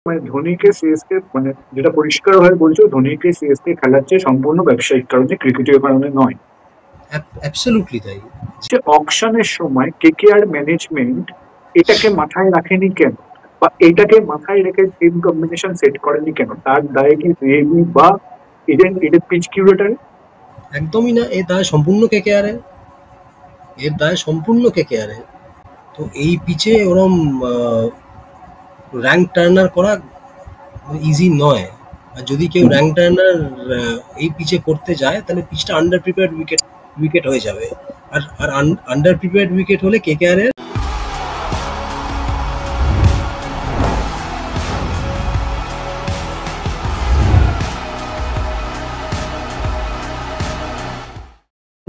মানে ধোনিকে সিএসকে মানে যেটা পরিষ্কার হয়ে বলছো, ধোনিকে সিএসকে খেলাচ্ছে সম্পূর্ণ ব্যবসায়িক কারণে, ক্রিকেটের কারণে নয়। অ্যাবসলিউটলি তাই। যে অকশনের সময় কেকেআর ম্যানেজমেন্ট এটাকে মাথায় রাখেনি কেন, বা এটাকে মাথায় রেখে টিম কম্বিনেশন সেট করেনি কেন? তার দায় কি রিয়েলি বা এদের এদের পিচ কিউরেটার? একদমই না, এর দায় সম্পূর্ণ কেকেআরের। এর দায় সম্পূর্ণ কেকেআরের। তো এই পিচে ওরম র্যাঙ্ক টার্নার করা ইজি নয়। আর যদি কেউ র্যাঙ্ক টার্নার এই পিচে করতে যায় তাহলে পিচটা আন্ডার প্রিপেয়ার্ড উইকেট উইকেট হয়ে যাবে। আর আর আন্ডার প্রিপেয়ার্ড উইকেট হলে কেকেআরের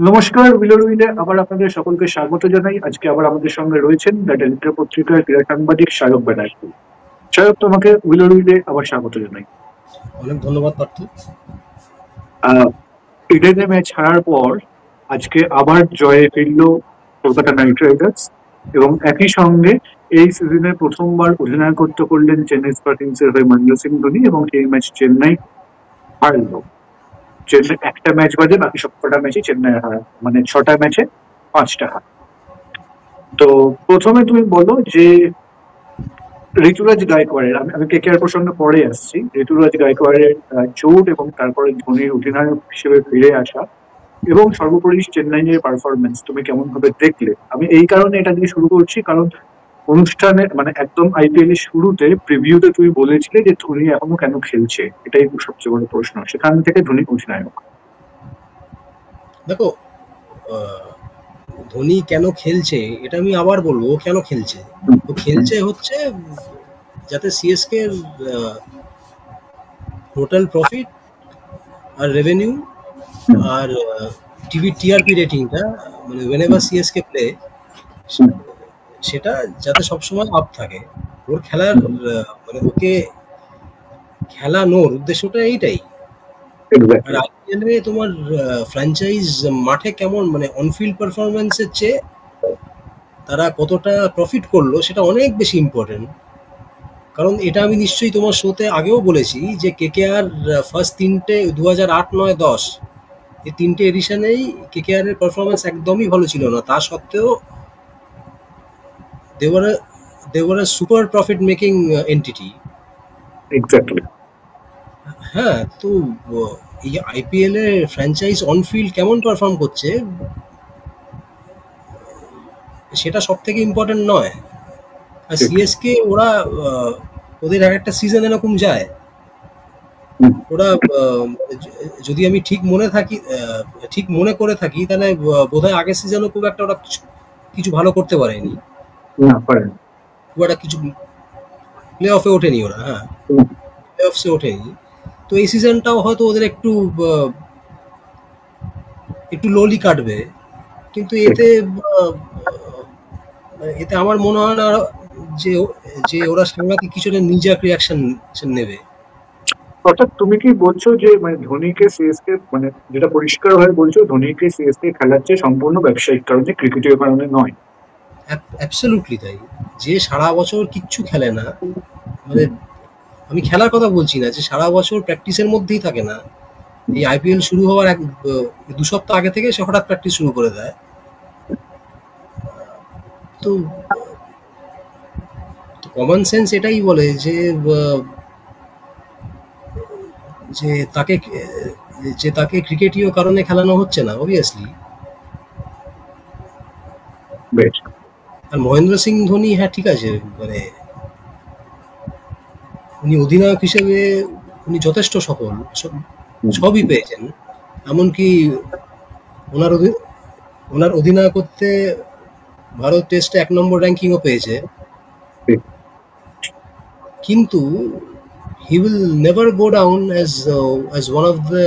নমস্কার, বিলোরুইলে আবার আপনাদের সকলকে স্বাগত জানাই। আজকে আবার আমাদের সঙ্গে রয়েছেন দ্য টেলিগ্রাফ পত্রিকার ক্রীড়া সাংবাদিক সায়ক ব্যানার্জি। সায়ক, তোমাকে বিলোরুইলে আবার স্বাগত জানাই। অনেক ধন্যবাদ পার্থ। ইডেনে ম্যাচ হারার পর আজকে আবার জয়ে ফিরল কলকাতা নাইট রাইডার্স, এবং একই সঙ্গে এই সিজনের প্রথমবার অধিনায়কত্ব করলেন চেন্নাই সুপার কিংসের হয়ে মহেন্দ্র সিং ধোনি, এবং সেই ম্যাচ চেন্নাই হারলো। চেন্নাই একটা ম্যাচ বাদে বাকি সবকটা ম্যাচই চেন্নাই হারা, মানে 6টা ম্যাচে 5টা হার। তো প্রথমে তুমি বলো যে ঋতুরাজ গায়কোয়াড়ের, আমি কেকেআর প্রসঙ্গে পরে আসছি, ঋতুরাজ গায়কোয়াড়ের চোট এবং তারপরে ধোনির অধিনায়ক হিসেবে ফিরে আসা এবং সর্বোপরি চেন্নাইয়ের পারফরমেন্স তুমি কেমন ভাবে দেখলে? আমি এই কারণে এটা দিয়ে শুরু করছি কারণ অনুষ্ঠানে মানে একদম আইপিএল এর শুরুতে প্রিভিউতে তুমি বলেছিলে যে ধোনি এখনো কেন খেলছে, এটাই সবচেয়ে বড় প্রশ্ন। সেখান থেকে ধোনি অধিনায়ক। দেখো, ধোনি কেন খেলছে এটা আমি আবার বলবো। ও কেন খেলছে? ও খেলছে হচ্ছে যাতে সিএসকে টোটাল প্রফিট আর রেভিনিউ আর টিভি টিআরপি রেটিংটা, মানে whenever সিএসকে প্লে, সেটা যাতে সবসময় আপ থাকে। ওর খেলার মানে ওকে খেলানোর উদ্দেশ্যটা এইটাই। আর আইপিএলে তোমার ফ্র্যাঞ্চাইজ মাঠে কেমন, মানে অনফিল্ড পারফরমেন্সের চেয়ে তারা কতটা প্রফিট করলো সেটা অনেক বেশি ইম্পর্টেন্ট। কারণ এটা আমি নিশ্চয়ই তোমার শোতে আগেও বলেছি যে কেকেআর ফার্স্ট 3টে 2008, 9, 10 এই 3টে এডিশনেই কেকেআর এর পারফরমেন্স একদমই ভালো ছিল না। তা সত্ত্বেও দেওয়ার super profit making entity. Exactly. হ্যাঁ, তো এই আইপিএল এর ফ্র্যাঞ্চাইজ অনফিল্ড কেমন পারফর্ম করছে সেটা সব থেকে ইম্পর্টেন্ট নয়। আর সিএসকে ওরা ওদের এক একটা সিজন এরকম যায়, ওরা যদি আমি ঠিক মনে করে থাকি তাহলে বোধহয় আগের সিজনও খুব একটা ওরা কিছু ভালো করতে পারেনি। খুব একটা কিছু প্লে অফে ওঠেনি ওরা। হ্যাঁ, প্লে অফসে ওঠেনি। তো এই সিজনটাও হয়তো ওদের একটু লোলি কাটবে, কিন্তু এতে আমার মনে হয় না যে যে ওরা সাংঘাতিক কিছুটা নিজাক রিয়াকশন নেবে। অর্থাৎ তুমি কি বলছো যে মানে ধোনিকে সিএসকে মানে যেটা পরিষ্কার হয়ে বলছো, ধোনিকে সিএসকে খেলাচ্ছে সম্পূর্ণ ব্যবসায়িক কারণে, ক্রিকেটের কারণে নয়? অ্যাবসলিউটলি তাই। যে সারা বছর কিচ্ছু খেলে না, মানে আমি খেলার কথা বলছি না, যে সারা বছর প্র্যাকটিসের মধ্যেই থাকে না, এই আইপিএল শুরু হওয়ার 2 সপ্তাহ আগে থেকে সে হঠাৎ প্র্যাকটিস শুরু করে দেয়। তো কমন সেন্স এটাই বলে যে যে তাকে তাকে ক্রিকেটীয় কারণে খেলানো হচ্ছে না, অবভিয়াসলি। বেশ। আর মহেন্দ্র সিং ধোনি, হ্যাঁ ঠিক আছে, মানে উনি অধিনায়ক হিসেবে উনি যথেষ্ট সফল, সবই পেয়েছেন। এমনকি ওনার অধিনায়কত্বে ভারত টেস্টে 1 নম্বর র্যাঙ্কিংও পেয়েছে। কিন্তু he will never go down as one of the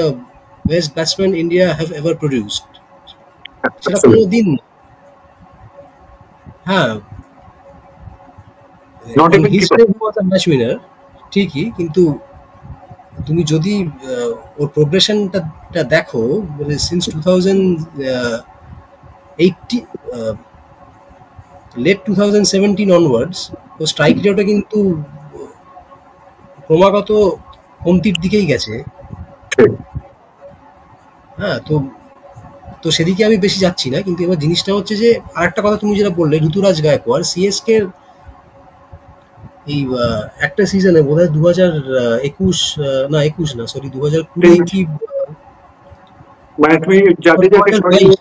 best batsmen India have ever produced. সেটা কোনোদিন। হ্যাঁ, হিস্ট্রি ওয়াজ আ ম্যাচ উইনার ঠিকই, কিন্তু তুমি যদি ওর প্রোগ্রেশনটা দেখো, মানে সিন্স 2080 লেট 2017 অনওয়ার্ডস, ও স্ট্রাইক রেটও কিন্তু ক্রমাগত কমতির দিকেই গেছে। ঠিক। হ্যাঁ, তো তো সেদিকে আমি বেশি যাচ্ছি না, কিন্তু এবার জিনিসটা হচ্ছে যে আরেকটা কথা তুমি যেটা বললে ঋতুরাজ গায়কোয়াড় সিএসকে এই একটা সিজনে বোধহয় 2021 না 21 না সরি 2020 ঠিক। কি মানে তুমি যাতে যাকে সরিয়ে 2022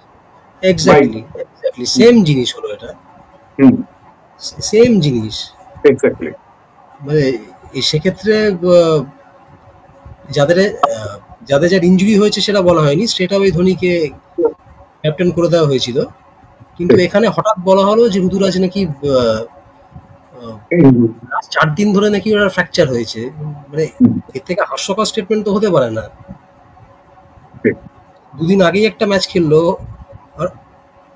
বাইক। এক্স্যাক্টলি এক্স্যাক্টলি সেম জিনিস হলো এটা, হুম। সেম জিনিস। এক্স্যাক্টলি। মানে সেক্ষেত্রে যাদের যাদের যার ইঞ্জুরি হয়েছে সেটা বলা হয়নি, স্ট্রেট আওয়ে ধোনিকে ক্যাপ্টেন করে দেওয়া হয়েছিল, কিন্তু এখানে হঠাৎ বলা হলো যে ঋতুরাজ নাকি লাস্ট 4 দিন ধরে নাকি ওরা ফ্র্যাকচার হয়েছে। মানে এর থেকে হাস্যকর স্টেটমেন্ট তো হতে পারে না। ঠিক। 2 দিন আগেই একটা ম্যাচ খেললো, আর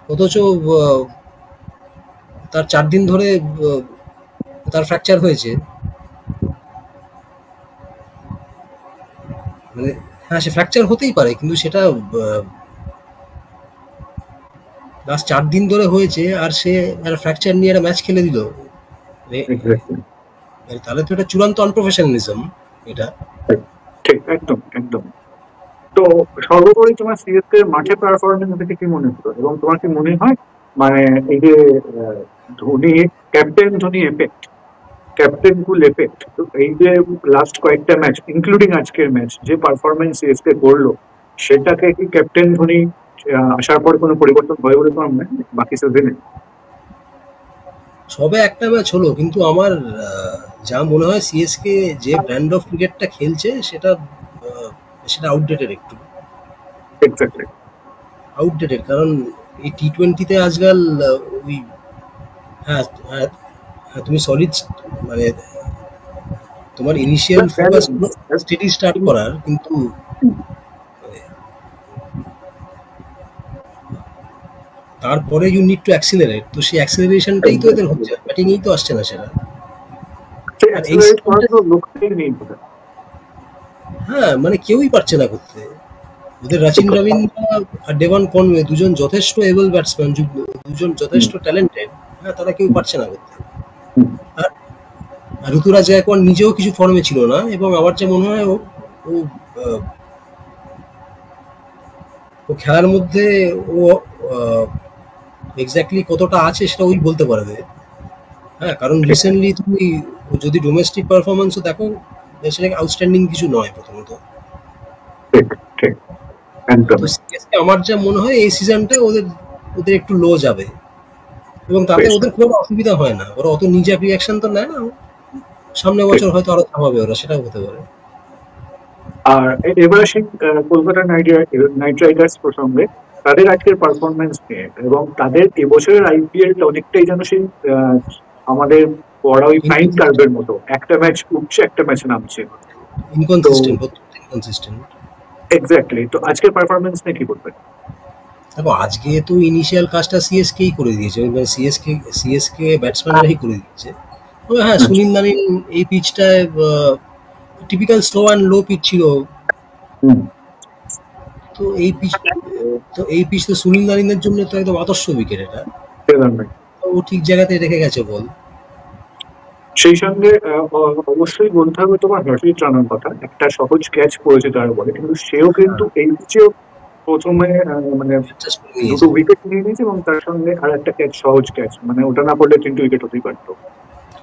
অথচ তার 4 দিন ধরে তার ফ্র্যাকচার হয়েছে। মানে হ্যাঁ, সে ফ্র্যাকচার হতেই পারে, কিন্তু সেটা লাস্ট 4 দিন ধরে হয়েছে আর সে একটা ফ্র্যাকচার নিয়ে একটা ম্যাচ খেলে দিল। এক্স্যাক্টলি। তাহলে তো এটা চূড়ান্ত আনপ্রফেশনালিজম এটা। ঠিক, একদম একদম। তো সর্বোপরি তোমার সিএসকে মাঠে পারফরমেন্স দেখে কি মনে হতো, এবং তোমার কি মনে হয় মানে এই যে Dhoni, captain Dhoni effect, captain কুল এফেক্ট, তো এই যে লাস্ট কয়েকটা ম্যাচ ইনক্লুডিং আজকের ম্যাচ যে পারফরমেন্স সিএসকে করলো, সেটাকে কি ক্যাপ্টেন ধোনি আসার পর কোনো পরিবর্তন হয় বলে তোমার মনে হয় বাকি সিজনে? সবে একটা ম্যাচ হলো, কিন্তু আমার যা মনে হয় সিএসকে যে ব্র্যান্ড অফ ক্রিকেটটা খেলছে সেটা সেটা আউটডেটেড, একটু এক্স্যাক্টলি। আউটডেটেড। কারণ এই টি-20তে আজকাল ওই হ্যাঁ হ্যাঁ হ্যাঁ, তুমি সলিড মানে তোমার ইনিশিয়াল ফোকাস স্টেডি স্টার্ট করার, কিন্তু তারপরে ইউ নিড টু অ্যাক্সিলারেট, তো সেই অ্যাক্সিলারেশনটাই তো এদের হচ্ছে, ব্যাটিংয়েই তো আসছে না সেটা। আর এই অ্যাক্সিলারেট করার কোনো লোকটাই নেই বোধহয়। হ্যাঁ, মানে কেউই পারছে না করতে। ওদের রাচিন রবীন্দ্র আর ডেভান কনওয়ে দুজন যথেষ্ট এবল ব্যাটসম্যান, দুজন যথেষ্ট ট্যালেন্টেড, হ্যাঁ, তারা কেউ পারছে না করতে। আর আর ঋতুরাজ গায়কোয়াড় নিজেও কিছু ফর্মে ছিল না, এবং আমার যে মনে হয় ও ও, আহ, ও খেলার মধ্যে ও এক্স্যাক্টলি কতটা আছে সেটা ওই বলতে পারবে। হ্যাঁ, কারণ রিসেন্টলি তুমি যদি ডোমেস্টিক পারফরমেন্সও দেখো, সেটা আউটস্ট্যান্ডিং কিছু নয় প্রথমত। ঠিক ঠিক একদম। তো সিএসকে আমার যা মনে হয় এই সিজনটা ওদের ওদের একটু লো যাবে, এবং তাতে বেশ। ওদের খুব একটা অসুবিধা হয় না, ওরা অত নিজে রিয়াকশন তো নেয় না। সামনের ঠিক। বছর হয়তো আরো থামাবে ওরা, সেটাও হতে পারে। আর এবার আসি কলকাতা নাইট রাইডার্স প্রসঙ্গে, তাদের আজকের পারফরমেন্স নিয়ে, এবং তাদের এবছরের আইপিএলটা অনেকটাই যেন সেই আমাদের পড়া ওই সাইন কার্ভের মতো, একটা ম্যাচ উঠছে একটা ম্যাচ নামছে। তো ইনকনসিস্টেন্ট, ইনকনসিস্টেন্ট। এক্স্যাক্টলি, তো আজকের পারফরমেন্স নিয়ে কি বলবেন? দেখো, আজকে তো ইনিশিয়াল কাজটা সিএসকেই করে দিয়েছে, মানে সিএসকে ব্যাটসম্যানরাই করে দিয়েছে। তবে হ্যাঁ, আচ্ছা। সুনীল নারিন এই পিচটায় typical slow and low pitch ছিল। হুম। তো এই পিচ তো এই পিচ তো সুনীল নারিনের জন্য তো একদম আদর্শ উইকেট এটা। সেভাবে। তো ও ঠিক জায়গাতে রেখে গেছে বল। সেই সঙ্গে অবশ্যই বলতে হবে তোমার হর্ষিত রানার কথা, একটা সহজ ক্যাচ পড়েছে তার বলে, কিন্তু সেও কিন্তু এই পিচেও প্রথমে মানে অ্যাডজাস্ট করে দুটো নিয়েছে, উইকেট নিয়ে নিয়েছে, এবং তার সঙ্গে আর একটা ক্যাচ, সহজ ক্যাচ, মানে ওটা না পড়লে 3 উইকেট হতেই পারতো।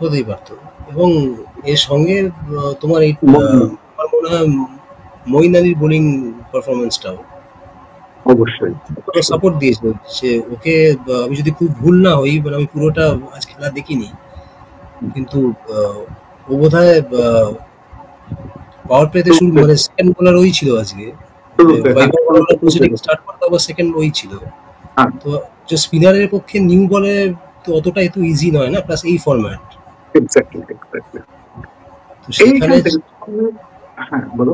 হতেই পারতো। এবং এর সঙ্গে তোমার এই আমার মনে হয় মঈন আলীর বোলিং পারফরমেন্সটাও অবশ্যই। সাপোর্ট দিয়েছে। সে ওকে আমি যদি খুব ভুল না হই, মানে আমি পুরোটা আজ খেলা দেখিনি, কিন্তু ও বোধহয় পাওয়ার প্লেতে শুরু, মানে সেকেন্ড বোলার ওই ছিল আজকে। মানে শুরুতে, হ্যাঁ, ভাইবার বলাররা প্রসিডিং স্টার্ট করতে আবার সেকেন্ড ওই ছিল। হ্যাঁ, তো যে স্পিনারের পক্ষে নিউ বলে তো অতটা এত ইজি নয় না, প্লাস এই ফরম্যাট। Exactly exactly. তো সেইখানে এইখান থেকে হ্যাঁ বলো।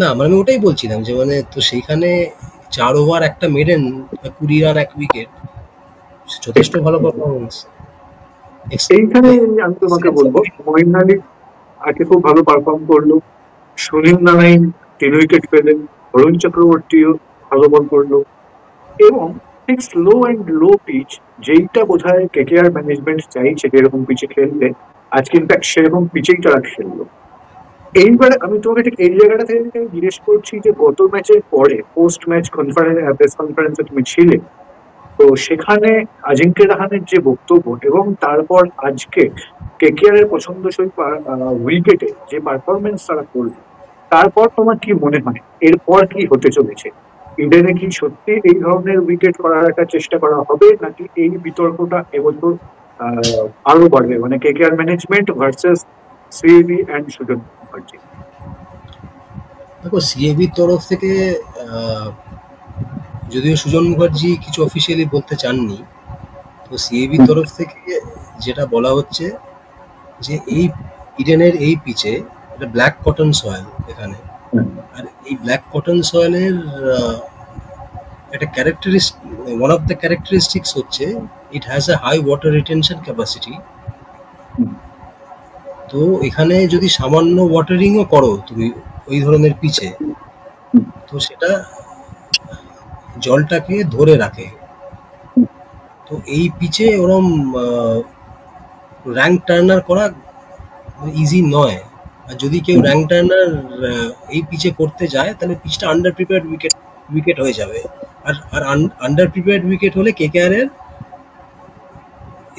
না, মানে আমি ওটাই বলছিলাম যে মানে তো সেইখানে 4 ওভার একটা মেডেন, 20 রান 1 উইকেট, যথেষ্ট ভালো পারফরমেন্স। এইখানে আমি তোমাকে বলবো, মঈন আলী আজকে খুব ভালো পারফর্ম করলো, সুনীল নারায়ণ 3 উইকেট পেলেন, বরুণ চক্রবর্তীও ভালো বল করলো, এবং ঠিক স্লো অ্যান্ড লো পিচ, যেইটা বোধহয় কেকেআর ম্যানেজমেন্ট চাইছে এরকম পিচে খেলতে, আজকে ইনফ্যাক্ট সেরকম পিচেই তারা খেললো। এইবার আমি তোমাকে ঠিক এই জায়গাটা থেকে জিজ্ঞেস করছি যে গত ম্যাচের পরে পোস্ট ম্যাচ প্রেস কনফারেন্সে তুমি ছিলে, তো সেখানে অজিঙ্ক্য রাহানের যে বক্তব্য এবং তারপর আজকে কেকেআর এর পছন্দসই উইকেটে যে পারফরমেন্স তারা করলো, তারপর তোমার কি মনে হয় এরপর কি হতে চলেছে? ইডেনে কি সত্যি এই ধরনের উইকেট করার একটা চেষ্টা করা হবে, নাকি এই বিতর্কটা এবছর আরো বাড়বে, মানে KKR management versus CAB and Sujan Mukherjee? দেখো, সিএবির তরফ থেকে আহ, যদিও সুজন মুখার্জি কিছু অফিসিয়ালি বলতে চাননি, তো সিএবির তরফ থেকে যেটা বলা হচ্ছে যে এই ইডেনের এই পিচে এটা ব্ল্যাক কটন সয়েল এখানে। আর এই ব্ল্যাক কটন সয়েলের একটা ওয়ান অফ দ্য ক্যারেক্টারিস্টিক্স হচ্ছে it has a high water retention capacity. তো এখানে যদি সামান্য ওয়াটারিংও করো তুমি ওই ধরনের পিচে, তো সেটা জলটাকে ধরে রাখে। তো এই পিচে ওরম র্যাঙ্ক টার্নার করা ইজি নয়। আর যদি কেউ র্যাঙ্ক টার্নার এই পিচে করতে যায় তাহলে পিচটা আন্ডার প্রিপেয়ার্ড উইকেট উইকেট হয়ে যাবে। আর আন্ডার প্রিপেয়ার্ড উইকেট হলে কেকেআর এর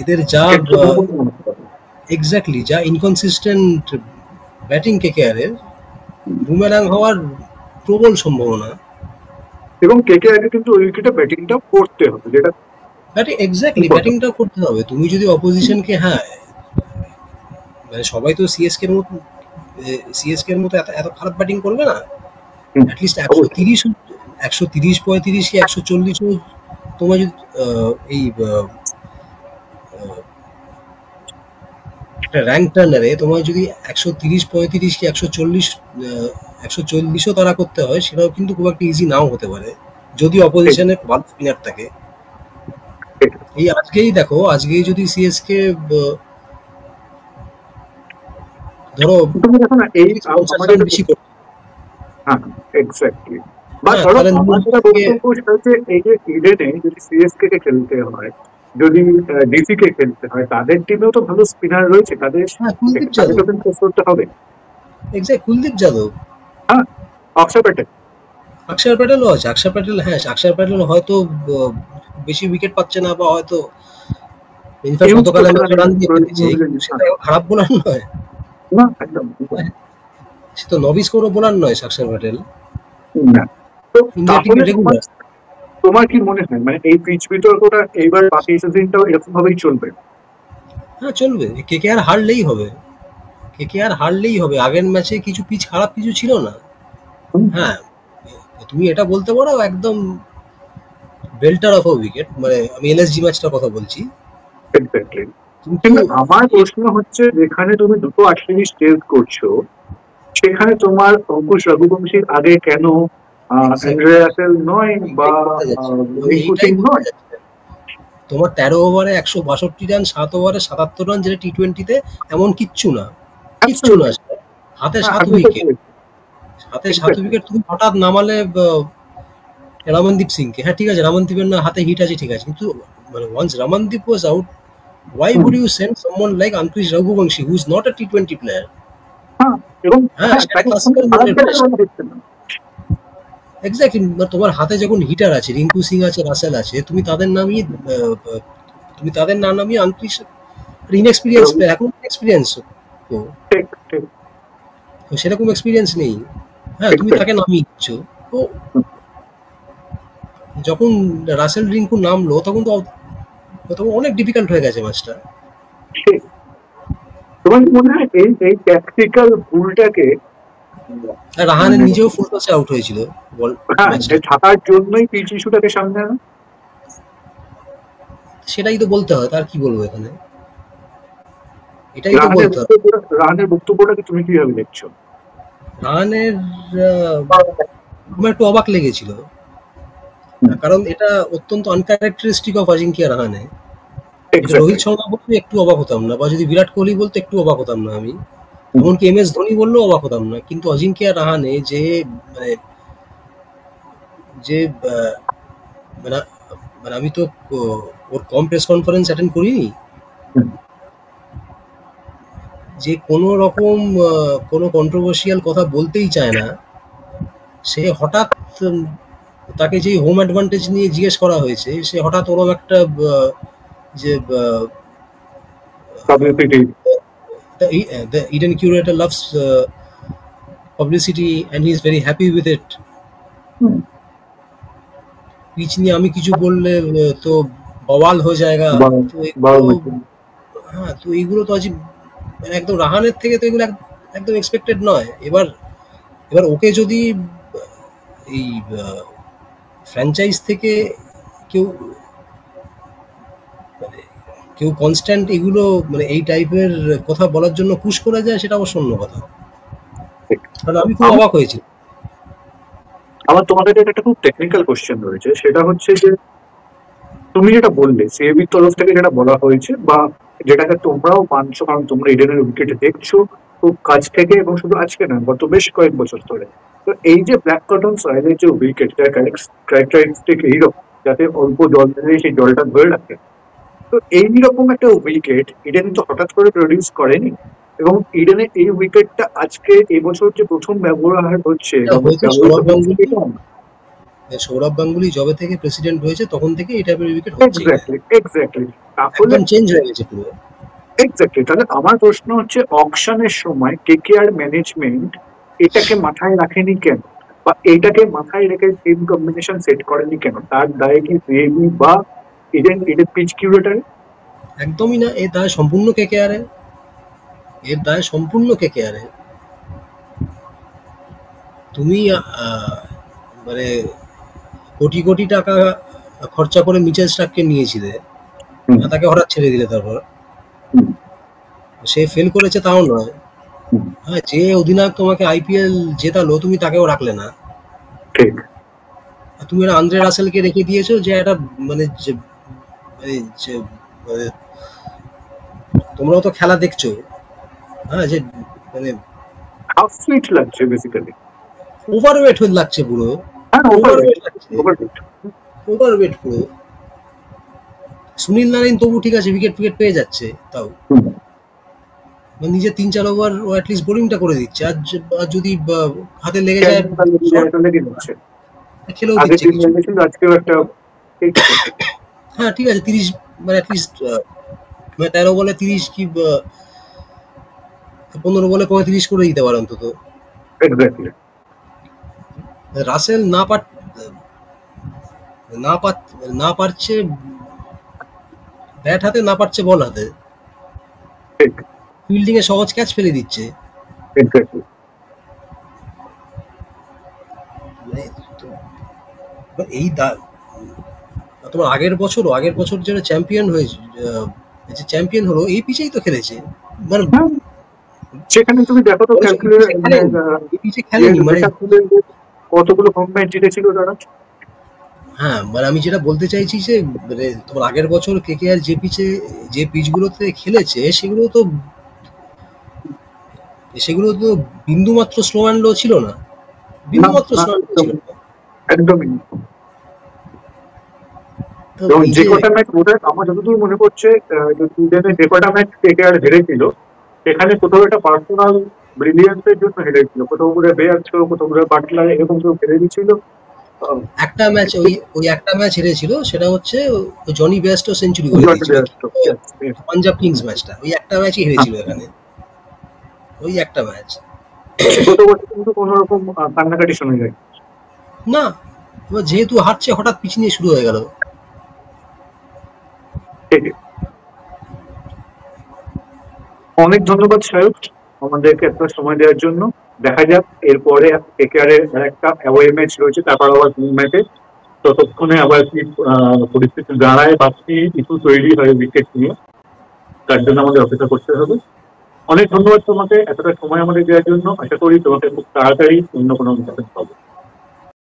এদের যা এক্স্যাক্টলি যা ইনকনসিস্টেন্ট ব্যাটিং কেকেআর এর বুমেরাং হওয়ার প্রবল সম্ভাবনা। এবং কেকেআর কিন্তু ওই উইকেটে ব্যাটিংটা করতে হবে, যেটা এক্স্যাক্টলি ব্যাটিংটাও করতে হবে। তুমি যদি অপোজিশনকে, হ্যাঁ মানে সবাই তো সিএসকে এর মতো এত এত খারাপ ব্যাটিং করবে না। অ্যাটলিস্ট 130 130 35 কি 140 তোমার যদি এই একটা র্যাঙ্ক টার্নারে তোমার যদি 130 35 কি 140ও তারা করতে হয়, সেটাও কিন্তু খুব একটা ইজি নাও হতে পারে যদি অপোজিশনে ভালো স্পিনার থাকে। এই আজকেই দেখো, আজকেই যদি সিএসকে ধরো তুমি দেখো না এই 50 আমাদের রান বেশি করতে, হ্যাঁ এক্স্যাক্টলি, বা হ্যাঁ ধরো তাহলে আমার যেটা বক্তব্য সেটা হচ্ছে এই যে ইডেনে যদি সিএসকে কে খেলতে হয়, যদি ডিসি কে খেলতে হয়, তাদের টিমেও তো ভালো স্পিনার রয়েছে, তাদের হ্যাঁ কুলদীপ তাদের যাদব, তো ফেস করতে হবে। কুলদীপ যাদব, হ্যাঁ, অক্ষয় প্যাটেল। অক্ষর প্যাটেলও আছে। অক্ষর প্যাটেল, হ্যাঁ অক্ষর প্যাটেল হয়তো বেশি উইকেট পাচ্ছে না, বা হয়তো ইনফ্যাক্ট ইউজ গতকাল করছে আমরা না রান দিয়ে ফেলেছি, সেটা খারাপ বোলার নয়। না একদম সে তো নবিস কোনো বোলার নয় অক্ষর প্যাটেল, না। তো ইন্ডিয়া তাহলে টিমে তোমার রেগুলার। তোমার কি মনে হয় মানে এই পিচ বিতর্কটা এইবার বাকি সিজনটাও এরকম ভাবেই চলবে? হ্যাঁ চলবে, কেকেআর হারলেই হবে, কেকেআর হারলেই হবে। আগের ম্যাচে কিছু পিচ খারাপ কিছু ছিল না। হ্যাঁ তুমি এটা বলতে পারো একদম বেল্টার অফ আ উইকেট, মানে আমি এলএসজি ম্যাচটার কথা বলছি। এক্স্যাক্টলি। কিন্তু কিন্তু আমার প্রশ্ন হচ্ছে, যেখানে তুমি দুটো 38 টেস্ট করছো, সেখানে তোমার অঙ্কুশ রঘুবংশীর আগে কেন অ্যান্ড্রে রাসেল নয়, বা এইটাই বলতে যাচ্ছি, আমি রিঙ্কু সিং এইটাই বলতে নয়? যাচ্ছি। তোমার 13 ওভারে 162 রান, 7 ওভারে 77 রান, যেটা টি-20তে এমন কিচ্ছু না, কিচ্ছু না। Absolutely. হাতে হ্যাঁ, 7 আমি তো উইকেট, বলেছি। হাতে 7 Exactly. উইকেট তুমি হঠাৎ নামালে রমনদীপ সিংকে। হ্যাঁ ঠিক আছে, রমনদীপের না হাতে হিট আছে ঠিক আছে, কিন্তু মানে once Ramandeep was out, why hmm, would you send someone like Ankush Raghuvanshi who is not a T20 player? হ্যাঁ, এবং হ্যাঁ হ্যাঁ সেটা তাকে ক্লাসিক্যাল খারাপ মোডের জায়গায় প্লেয়ার। আমি দেখছি না। এক্স্যাক্টলি, তোমার হাতে যখন হিটার আছে, রিঙ্কু সিং আছে, রাসেল আছে, তুমি তাদের নামিয়ে তুমি তাদের না নামিয়ে আনক্রিস ইনএক্সপিরিয়েন্স এবং প্লেয়ার, এখন এক্সপিরিয়েন্স তো, ঠিক ঠিক তো সেরকম এক্সপিরিয়েন্স নেই। হ্যাঁ তুমি তাকে exactly. নামিয়ে দিচ্ছ। তো যখন রাসেল রিঙ্কু নামলো তখন তো তখন অনেক ডিফিকাল্ট হয়ে গেছে ম্যাচটা। ঠিক। তোমার কি মনে হয় এই এই ট্যাকটিক্যাল ভুলটাকে আর রাহানের নিজেও ফুল টসে আউট হয়েছিল বল হ্যাঁ ম্যাচটা। থাকার জন্যই পিচ ইস্যুটাকে সামনে আনা? সেটাই তো বলতে হয়, তার কি বলবো এখানে, এটাই তো রাহানের বলতে হয়। বক্তব্যটা রাহানের বক্তব্যটাকে তুমি কিভাবে দেখছো? রাহানের আমার একটু অবাক লেগেছিল, কারণ এটা অত্যন্ত আনক্যারেক্টারিস্টিক অফ অজিঙ্ক্য রাহানে। যদি রোহিত এক্স্যাক্টলি। শর্মা বলতো একটু অবাক হতাম না, বা যদি বিরাট কোহলি বলতো একটু অবাক হতাম না আমি, এমনকি এম এস ধোনি বললেও অবাক হতাম না। কিন্তু অজিঙ্ক্য রাহানে যে মানে যে মানে মানে আমি তো ওর কম প্রেস কনফারেন্স অ্যাটেন্ড করিনি, যে কোনো রকম কোনো কন্ট্রোভার্সিয়াল কথা বলতেই চায় না, সে হঠাৎ তাকে যেই হোম অ্যাডভান্টেজ নিয়ে জিজ্ঞেস করা হয়েছে, সে হঠাৎ ওরকম একটা যে Publicity. the Eden curator loves publicity and he is very happy with it. Pitch নিয়ে আমি কিছু বললে তো বওয়াল হয়ে যায়গা। তো হ্যাঁ, তো এইগুলো তো আজই মানে একদম রাহানের থেকে তো এগুলো একদম এক্সপেক্টেড নয়। এবার ওকে যদি এই ফ্র্যাঞ্চাইজ থেকে কেউ মানে কেউ কনস্ট্যান্ট এগুলো মানে এই টাইপের কথা বলার জন্য পুশ করে যায়, সেটা অবশ্য অন্য কথা। কারণ আমি খুব অবাক হয়েছি। আমার তোমাদের একটা খুব টেকনিক্যাল কোশ্চেন রয়েছে, সেটা হচ্ছে যে তুমি যেটা বললে সিএবির তরফ থেকে যেটা বলা হয়েছে বা যেটাকে তোমরাও মানছো, কারণ তোমরা ইডেনের উইকেট দেখছো খুব কাছ থেকে, এবং শুধু আজকে না, গত বেশ কয়েক বছর ধরে। তো এই যে ব্ল্যাক কটন সয়েলের যে উইকেট, যার ক্যারেক্টারিস্টিক এইরকম, যাতে অল্প জল দিলে সেই জলটা ধরে রাখে, তো এইরকম একটা উইকেট ইডেন তো হঠাৎ করে প্রডিউস করেনি। এবং ইডেনের এই উইকেটটা আজকে এই বছর যে প্রথম ব্যবহার হচ্ছে, সৌরভ গাঙ্গুলি যবে থেকে প্রেসিডেন্ট হয়েছে তখন থেকে এই টাইপের উইকেট হচ্ছে। এক্স্যাক্টলি তাহলে চেঞ্জ হয়ে গেছে পুরো। এক্স্যাক্টলি, তাহলে আমার প্রশ্ন হচ্ছে অকশনের সময় কেকেআর ম্যানেজমেন্ট এটাকে মাথায় রাখেনি কেন, বা এটাকে মাথায় রেখে টিম কম্বিনেশন সেট করেনি কেন? তার দায় কি সিএবি বা ইডেন পিচ কিউরেটর? একদমই না, এর দায় সম্পূর্ণ কেকেআর এর। তুমি মানে কোটি কোটি টাকা খরচা করে মিচেল স্টার্ককে নিয়েছিলে, তাকে হঠাৎ ছেড়ে দিলে, তারপর সে ফেল করেছে তাও নয়। হ্যাঁ, যে অধিনায়ক তোমাকে আইপিএল জেতালো তুমি তাকেও রাখলে না। তুমি আন্দ্রে রাসেলকে রেখে দিয়েছো, যে একটা মানে তোমরাও তো খেলা দেখছো। হ্যাঁ, যে মানে হাফ ফিট লাগছে বেসিক্যালি, ওভারওয়েট হয়ে লাগছে পুরো। ওভারওয়েট পুরো। সুনীল নারায়ণ তবু ঠিক আছে, উইকেট পেয়ে যাচ্ছে, তাও নিজে 3-4 ওভার ও অ্যাটলিস্ট বোলিংটা করে দিচ্ছে। আর যদি হাতে লেগে যায় খেলেও দিচ্ছে কিছু। হ্যাঁ ঠিক আছে, 30 মানে অ্যাটলিস্ট 13 বলে 30 কি 15 বলে 35 করে দিতে পারে অন্তত। রাসেল না পারছে ব্যাট হাতে, না পারছে বল হাতে, ফিল্ডিং এ সহজ ক্যাচ ফেলে দিচ্ছে। এই তোমার আগের বছর যারা চ্যাম্পিয়ন হয়েছে, চ্যাম্পিয়ন হলো এই পিচেই তো খেলেছে। মানে সেখানে তুমি দেখো তো কতগুলো হোম ম্যাচ জিতেছিল তারা। হ্যাঁ, মানে আমি যেটা বলতে চাইছি যে মানে তোমার আগের বছর কেকেআর যে পিচগুলোতে খেলেছে সেগুলো তো বিন্দু মাত্র স্লো অ্যান্ড লো ছিল না, বিন্দু মাত্র স্লো অ্যান্ড লো ছিল না, একদমই। যে কটা ম্যাচ আমার যতদূর মনে পড়ছে, যে কটা ম্যাচ কেকেআর হেরেছিল, সেখানে কোথাও একটা পার্সোনাল ব্রিলিয়ান্সের জন্য হেরেছিল, কোথাও করে বেয়ার ছিল, কোথাও করে বাটলার, এরকম কেউ হেরে দিচ্ছিল। একটা ম্যাচ ওই একটা ম্যাচ হেরেছিল, সেটা হচ্ছে জনি বেয়ারস্টো সেঞ্চুরি করে দিয়েছিল পাঞ্জাব কিংস ম্যাচটা। ওই একটা ম্যাচই হেরেছিল এখানে, ওই একটা ম্যাচ। কিন্তু কোনো রকম কান্নাকাটি শোনা যায় না। এবার যেহেতু হারছে, হঠাৎ পিছ নিয়ে শুরু হয়ে গেল। অনেক ধন্যবাদ সায়ক আমাদেরকে এত সময় দেওয়ার জন্য। দেখা যাক এরপরে কেকেআরের একটা অ্যাওয়ে ম্যাচ রয়েছে, তারপর আবার হোম ম্যাচে, ততক্ষণে আবার কি পরিস্থিতি দাঁড়ায় বা কি কিছু তৈরি হয় উইকেট নিয়ে, তার জন্য আমাদের অপেক্ষা করতে হবে। অনেক ধন্যবাদ তোমাকে এতটা সময় আমাদের দেওয়ার জন্য। আশা করি তোমাকে খুব তাড়াতাড়ি অন্য কোনো পাবো।